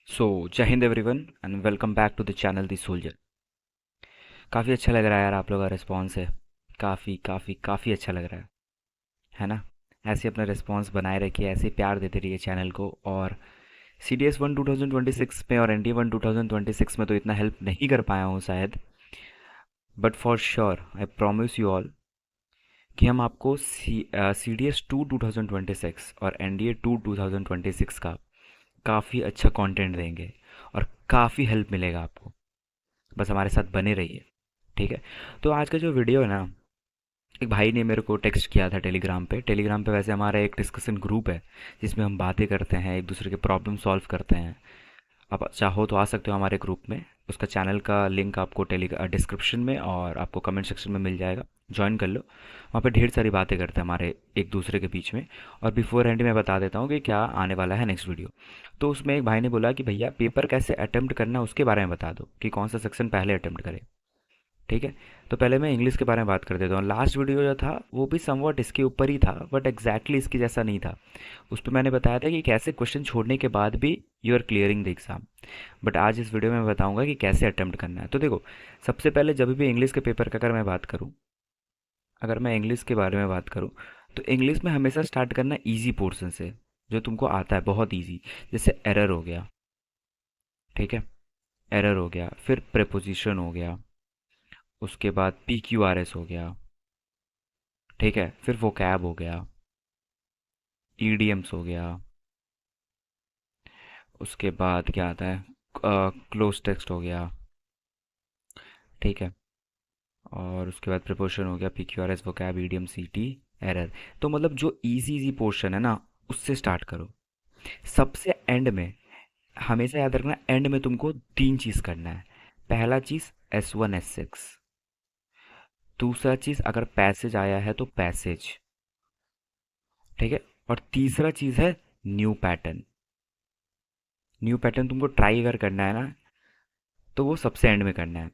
So Jai Hind everyone and welcome back to the channel the soldier. काफ़ी अच्छा लग रहा है यार, आप लोगों का रिस्पॉन्स है। काफ़ी काफ़ी काफ़ी अच्छा लग रहा है ना। ऐसे अपना रिस्पॉन्स बनाए रखिए, ऐसे प्यार देते रहिए चैनल को। और सी डी एस वन 2026 में और एन डी ए वन 2026 में तो इतना हेल्प नहीं कर पाया हूँ शायद, but for sure I promise you all कि हम आपको सी डी एस टू 2026 और एन डी ए टू 2026 का काफ़ी अच्छा कंटेंट देंगे और काफ़ी हेल्प मिलेगा आपको। बस हमारे साथ बने रहिए, ठीक है। तो आज का जो वीडियो है ना, एक भाई ने मेरे को टेक्स्ट किया था टेलीग्राम पे वैसे हमारा एक डिस्कशन ग्रुप है जिसमें हम बातें करते हैं, एक दूसरे के प्रॉब्लम सॉल्व करते हैं। आप चाहो तो आ सकते हो हमारे ग्रुप में। उसका चैनल का लिंक आपको टेली डिस्क्रिप्शन में और आपको कमेंट सेक्शन में मिल जाएगा। ज्वाइन कर लो, वहाँ पे ढेर सारी बातें करते हैं हमारे एक दूसरे के बीच में। और बिफोर एंड मैं बता देता हूँ कि क्या आने वाला है नेक्स्ट वीडियो। तो उसमें एक भाई ने बोला कि भैया पेपर कैसे अटेम्प्ट करना है उसके बारे में बता दो, कि कौन सा सेक्शन पहले अटेम्प्ट करें। ठीक है। तो पहले मैं इंग्लिश के बारे में बात कर देता हूँ। लास्ट वीडियो जो था वो भी समवॉट इसके ऊपर ही था, बट एग्जैक्टली इसके जैसा नहीं था। उस पर मैंने बताया था कि कैसे क्वेश्चन छोड़ने के बाद भी you are clearing the exam. But आज इस वीडियो में मैं बताऊंगा कि कैसे अटेम्प्ट करना है। तो देखो, सबसे पहले जब भी इंग्लिश के पेपर का अगर मैं इंग्लिश के बारे में बात करूँ, तो इंग्लिश में हमेशा स्टार्ट करना ईजी पोर्शन से, जो तुमको आता है बहुत ईजी। जैसे एरर हो गया, ठीक है। एरर हो गया, फिर प्रेपोजिशन हो गया, उसके बाद पी क्यू आर एस हो गया, ठीक है। फिर वोकैब हो गया, ईडीएम्स हो गया, उसके बाद क्या आता है, क्लोज टेक्स्ट हो गया, ठीक है। और उसके बाद प्रिपोजिशन हो गया, P Q R S, vocab, EDM, C T, error. तो मतलब जो इजी इजी पोर्शन है ना, उससे स्टार्ट करो। सबसे एंड में, हमेशा याद रखना, एंड में तुमको तीन चीज़ करना है। पहला चीज़ S1 S6, दूसरा चीज़ अगर पैसेज आया है तो पैसेज, ठीक है। और तीसरा चीज़ है न्यू पैटर्न। न्यू पैटर्न तुमको ट्राई अगर करना है ना, तो वो सबसे एंड में करना है।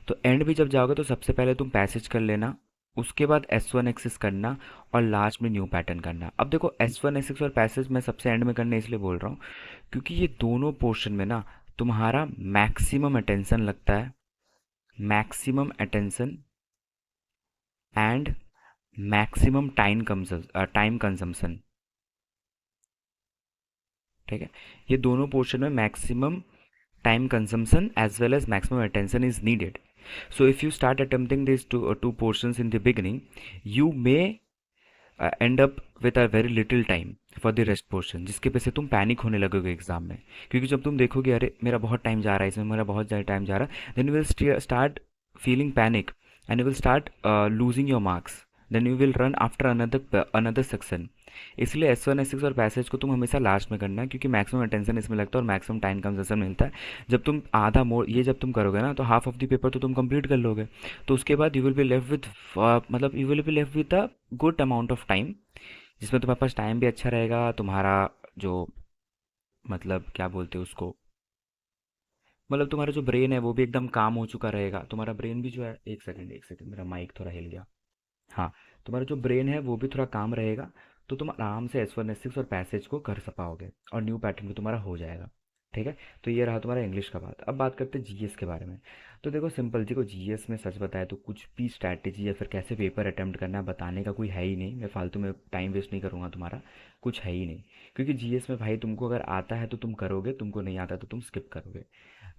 तो एंड भी जब जाओगे तो सबसे पहले तुम पैसेज कर लेना, उसके बाद S1 एक्सिस करना, और लास्ट में न्यू पैटर्न करना। अब देखो, S1 एक्सिस और पैसेज मैं सबसे एंड में करने इसलिए बोल रहा हूँ क्योंकि ये दोनों पोर्शन में ना तुम्हारा मैक्सिमम अटेंशन लगता है। Maximum attention and maximum time consumption, ठीक है। ये दोनों पोर्शन में maximum time consumption as well as maximum attention is needed. So if you start attempting these two portions in the beginning, you may end up with a very little time for the rest portion, जिसके वजह से तुम panic होने लगोगे exam में। क्योंकि जब तुम देखोगे अरे मेरा बहुत टाइम जा रहा है इसमें, मेरा बहुत ज़्यादा टाइम जा रहा है, then you will start feeling panic and you will start losing your marks. Then you will run after another section. इसलिए S1 S6 और पैसेज को तुम हमेशा लास्ट में करना है, क्योंकि मैक्सिमम अटेंशन इसमें लगता है और मैक्सिमम टाइम कंजम्पशन मिलता है। जब तुम आधा मोर ये जब तुम करोगे ना, तो हाफ ऑफ द पेपर तो तुम कंप्लीट कर लोगे। तो उसके बाद you will be left with, मतलब you will be left with a good amount of time, जिसमें तुम्हारे पास टाइम भी अच्छा रहेगा। तुम्हारा जो, मतलब क्या बोलते हैं उसको, मतलब तुम्हारा जो ब्रेन है वो भी एकदम काम हो चुका रहेगा। तुम्हारा ब्रेन भी जो है, एक सेकंड मेरा माइक थोड़ा हिल गया। हाँ, तुम्हारा जो ब्रेन है वो भी थोड़ा काम रहेगा। तो तुम आराम से S1 S6 और पैसेज को कर पाओगे, और न्यू पैटर्न भी तुम्हारा हो जाएगा, ठीक है। तो ये रहा तुम्हारा इंग्लिश का बात। अब बात करते हैं जीएस के बारे में। तो देखो सिंपल जी को, जीएस में सच बताए तो कुछ भी स्ट्रैटेजी या फिर कैसे पेपर अटेम्प्ट करना है बताने का कोई है ही नहीं। मैं फालतू में टाइम वेस्ट नहीं करूँगा तुम्हारा, कुछ है ही नहीं। क्योंकि जीएस में भाई तुमको अगर आता है तो तुम करोगे, तुमको नहीं आता तो तुम स्किप करोगे।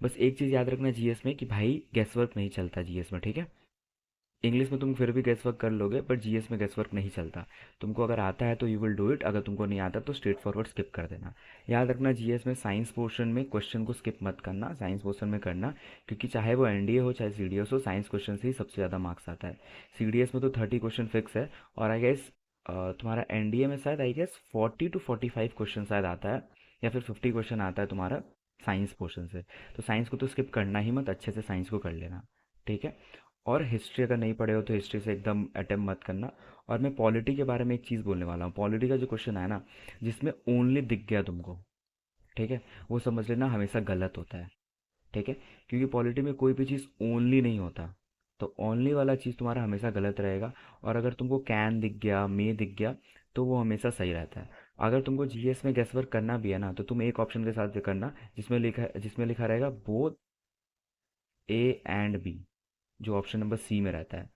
बस एक चीज़ याद रखना जीएस में, कि भाई गेस वर्क नहीं चलता जीएस में, ठीक है। इंग्लिश में तुम फिर भी गेस वर्क कर लोगे, पर जीएस में गेस वर्क नहीं चलता। तुमको अगर आता है तो यू विल डू इट, अगर तुमको नहीं आता तो स्ट्रेट फॉरवर्ड स्किप कर देना। याद रखना, जीएस में साइंस पोर्शन में क्वेश्चन को स्किप मत करना, साइंस पोर्शन में करना। क्योंकि चाहे वो एनडीए हो चाहे सीडीएस हो, साइंस क्वेश्चन से ही सबसे ज़्यादा मार्क्स आता है। सीडीएस में तो 30 क्वेश्चन फिक्स है, और आई गेस तुम्हारा एनडीए में शायद आई गेस 40 to 45 क्वेश्चन शायद आता है, या फिर 50 क्वेश्चन आता है तुम्हारा साइंस पोर्शन से। तो साइंस को तो स्किप करना ही मत, अच्छे से साइंस को कर लेना, ठीक है। और हिस्ट्री अगर नहीं पढ़े हो तो हिस्ट्री से एकदम अटेम्प्ट मत करना। और मैं पॉलिटी के बारे में एक चीज़ बोलने वाला हूँ। पॉलिटी का जो क्वेश्चन है ना, जिसमें ओनली दिख गया तुमको, ठीक है, वो समझ लेना हमेशा गलत होता है, ठीक है। क्योंकि पॉलिटी में कोई भी चीज़ ओनली नहीं होता। तो ओनली वाला चीज़ तुम्हारा हमेशा गलत रहेगा। और अगर तुमको कैन दिख गया, मे दिख गया, तो वो हमेशा सही रहता है। अगर तुमको जीएस में गेस वर्क करना भी है ना, तो तुम एक ऑप्शन के साथ करना जिसमें लिखा रहेगा बोथ ए एंड बी, जो ऑप्शन नंबर सी में रहता है।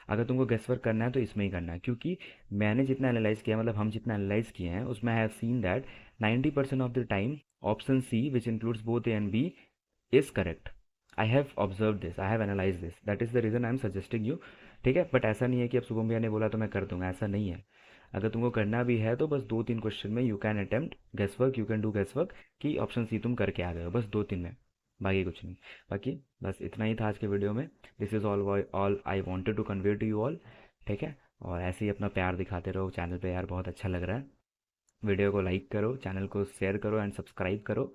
अगर तुमको गेस वर्क करना है तो इसमें ही करना है, क्योंकि मैंने जितना एनालाइज किया, मतलब हम जितना एनालाइज किए हैं, उसमें I have seen that 90% of the time option C which includes both A and B is correct. I have observe this, I have analyse this, that is the reason I am suggesting you. ठीक है, but ऐसा नहीं है कि अब शुभम भैया ने बोला तो मैं कर दूंगा, ऐसा नहीं है। अगर तुमको करना भी है तो बस 2-3 क्वेश्चन में you can attempt guess work, you can do guess work कि ऑप्शन सी तुम करके आ गए हो, बस 2-3 में, बाकी कुछ नहीं। बाकी बस इतना ही था आज के वीडियो में। This is all I wanted to convey to you all. ठीक है, और ऐसे ही अपना प्यार दिखाते रहो चैनल पे यार, बहुत अच्छा लग रहा है। वीडियो को लाइक करो, चैनल को शेयर करो एंड सब्सक्राइब करो।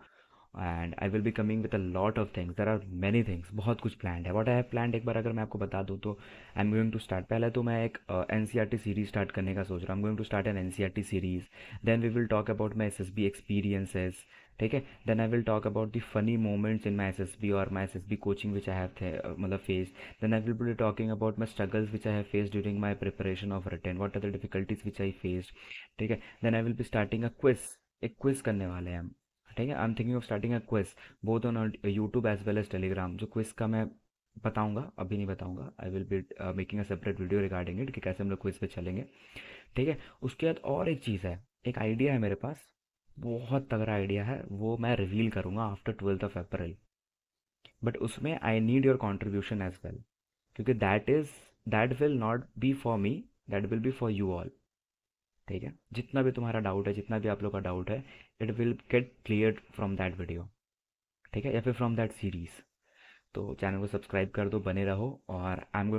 And I will be coming with a lot of things, there are many things, बहुत कुछ प्लान है। व्हाट आई हैव प्लान एक बार अगर मैं आपको बता दूँ तो I am going to start, पहले तो मैं एक N C R T series start करने का सोच रहा हूँ। I am going to start N N C R T series. Then we will talk about my S S B experiences. ठीक है, then I will talk about the funny moments in my S S B और my S S B coaching which I have मतलब face. Then I will be talking about my struggles which I have faced during my preparation of written. What are the difficulties which I faced? ठीक है, then I will be starting a quiz. एक quiz करने वाले हैं हम। ठीक है, I am thinking of starting a quiz both on YouTube as well as Telegram. जो क्विज का मैं बताऊंगा, अभी नहीं बताऊंगा, I will be making a separate video regarding it कि कैसे हम लोग क्विज पे चलेंगे। ठीक है, उसके बाद और एक चीज़ है, एक आइडिया है मेरे पास, बहुत तगड़ा आइडिया है, वो मैं रिवील करूंगा after 12th of April। But उसमें I need your contribution as well, क्योंकि that will not be for me, that will be for you all. ठीक है, जितना भी तुम्हारा डाउट है, जितना भी आप लोग का डाउट है, it will get clear from that video. ठीक है, या फिर फ्रॉम दैट सीरीज। तो चैनल को सब्सक्राइब कर दो, बने रहो, और आई एम